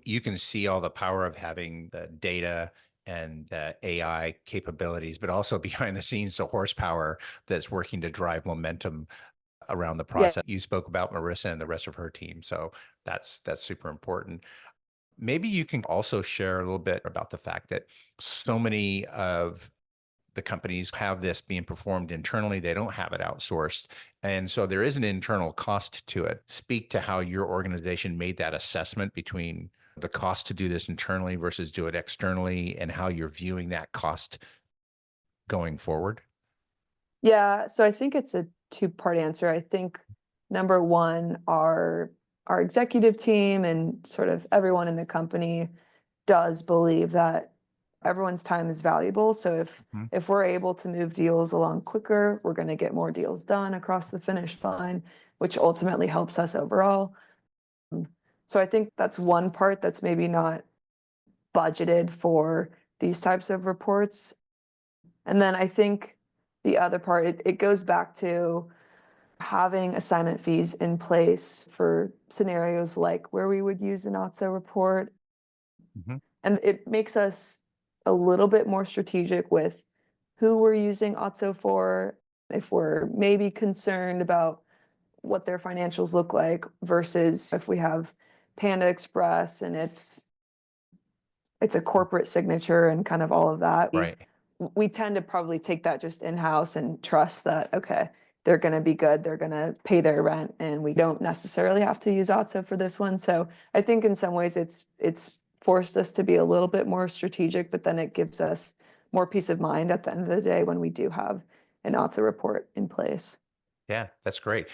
you can see all the power of having the data and the AI capabilities, but also behind the scenes, the horsepower that's working to drive momentum around the Yeah. process. You spoke about Marissa and the rest of her team, so that's super important. Maybe you can also share a little bit about the fact that so many of the companies have this being performed internally. They don't have it outsourced. And so there is an internal cost to it. Speak to how your organization made that assessment between the cost to do this internally versus do it externally and how you're viewing that cost going forward. Yeah, so I think it's a two-part answer. I think number one, our executive team and sort of everyone in the company does believe that everyone's time is valuable. So Mhm. if we're able to move deals along quicker, we're going to get more deals done across the finish line, which ultimately helps us overall. So I think that's one part that's maybe not budgeted for these types of reports. And then I think the other part, it goes back to having assignment fees in place for scenarios like where we would use an Otso report. Mhm. And it makes us a little bit more strategic with who we're using Otso for, if we're maybe concerned about what their financials look like versus if we have Panda Express and it's a corporate signature and kind of all of that. Right. We tend to probably take that just in-house and trust that, okay, they're going to be good, they're going to pay their rent, and we don't necessarily have to use Otso for this one. So I think in some ways it's forced us to be a little bit more strategic, but then it gives us more peace of mind at the end of the day when we do have an Otso report in place. Yeah, that's great.